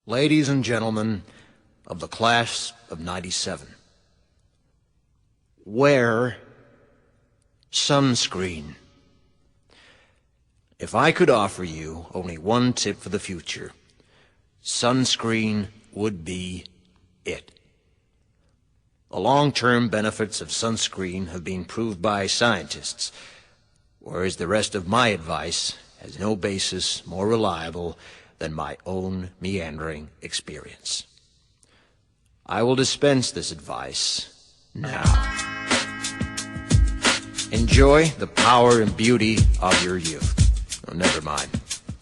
Ladies and gentlemen of the class of '97, wear sunscreen. If I could offer you only one tip for the future, sunscreen would be it. The long-term benefits of sunscreen have been proved by scientists, whereas the rest of my advice has no basis more reliable than my own meandering experience. I will dispense this advice now. Enjoy the power and beauty of your youth. Oh, never mind.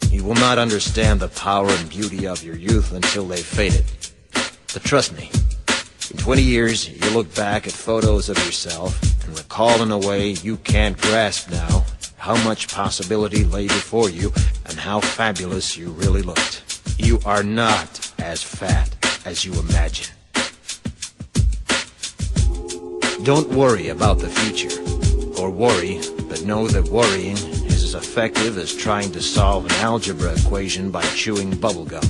You will not understand the power and beauty of your youth until they've faded. But trust me, in 20 years, you'll look back at photos of yourself and recall in a way you can't grasp now how much possibility lay before you and how fabulous you really looked. You are not as fat as you imagine. Don't worry about the future, or worry, but know that worrying is as effective as trying to solve an algebra equation by chewing bubblegum.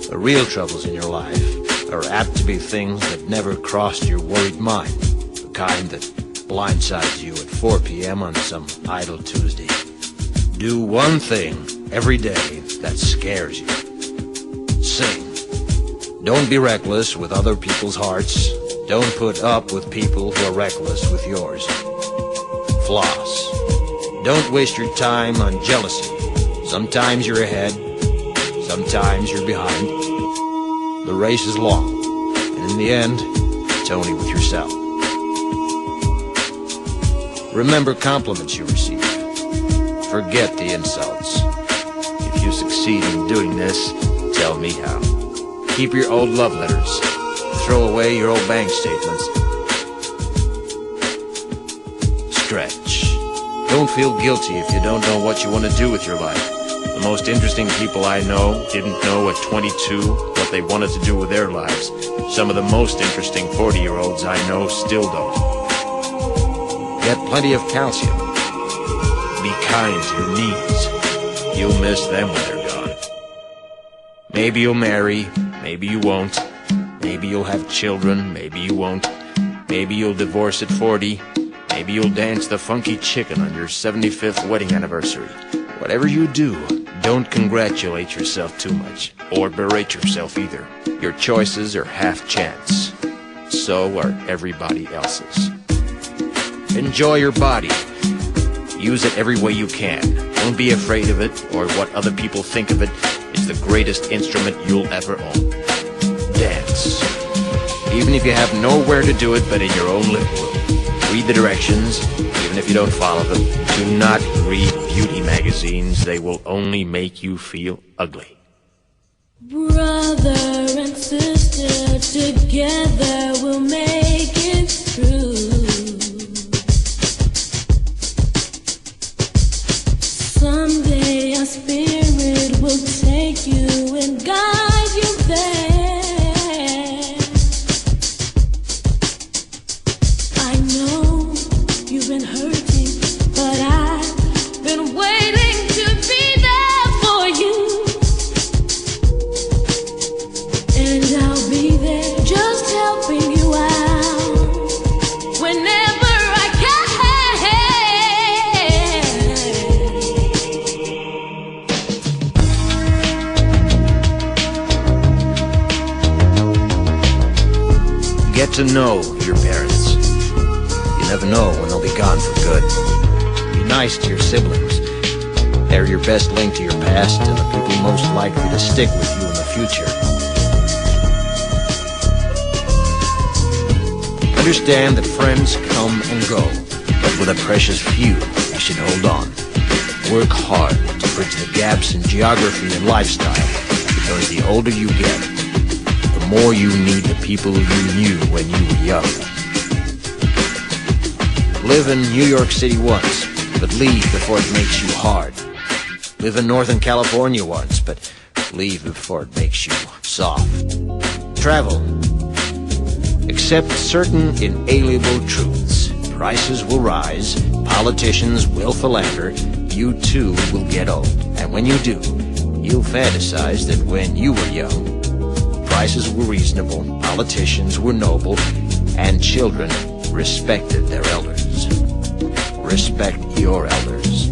The real troubles in your life are apt to be things that never crossed your worried mind, the kind that blindsides you at 4 p.m. on some idle Tuesday. Do one thing every day that scares you. Sing. Don't be reckless with other people's hearts. Don't put up with people who are reckless with yours. Floss. Don't waste your time on jealousy. Sometimes you're ahead, sometimes you're behind. The race is long, and in the end, it's only with yourself. Remember compliments you receive. Forget the insults. If you succeed in doing this, tell me how. Keep your old love letters. Throw away your old bank statements. Stretch. Don't feel guilty if you don't know what you want to do with your life. The most interesting people I know didn't know at 22 what they wanted to do with their lives. Some of the most interesting 40-year-olds I know still don't. Get plenty of calcium. Be kind to your knees. You'll miss them when they're gone. Maybe you'll marry, maybe you won't. Maybe you'll have children, maybe you won't. Maybe you'll divorce at 40. Maybe you'll dance the funky chicken on your 75th wedding anniversary. Whatever you do, don't congratulate yourself too much, or berate yourself either. Your choices are half chance. So are everybody else's. Enjoy your body. Use it every way you can. Don't be afraid of it or what other people think of it. It's the greatest instrument you'll ever own. Dance. Even if you have nowhere to do it but in your own living room. Read the directions, even if you don't follow them. Do not read beauty magazines. They will only make you feel ugly. Brother and sister, together we'll make it through. Someday our spirit will take you and guide you there. I know you've been hurting, but I've been waiting to be there for you. And I'll be there just helping you out whenever I can. Get to know your parents. You never know when they'll be gone for good. Be nice to your siblings. They're your best link to your past and the people most likely to stick with you in the future. Understand that friends come and go, but with a precious few, you should hold on. Work hard to bridge the gaps in geography and lifestyle, because the older you get, the more you need the people you knew when you were young. Live in New York City once, but leave before it makes you hard. Live in Northern California once, but leave before it makes you soft. Travel. Accept certain inalienable truths. Prices will rise, politicians will philander, you too will get old. And when you do, you'll fantasize that when you were young, prices were reasonable, politicians were noble, and children respected their elders. Respect your elders.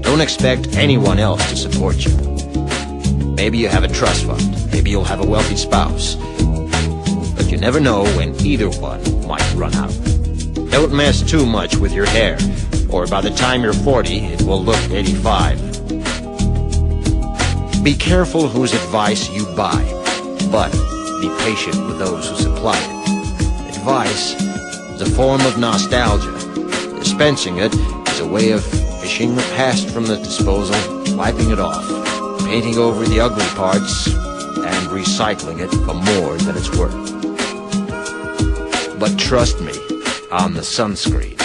Don't expect anyone else to support you. Maybe you have a trust fund, maybe you'll have a wealthy spouse, but you never know when either one might run out. Don't mess too much with your hair, or by the time you're 40, it will look 85. Be careful whose advice you buy, but be patient with those who supply it. Advice is a form of nostalgia. Dispensing it is a way of fishing the past from the disposal, wiping it off, painting over the ugly parts, and recycling it for more than it's worth. But trust me on the sunscreen.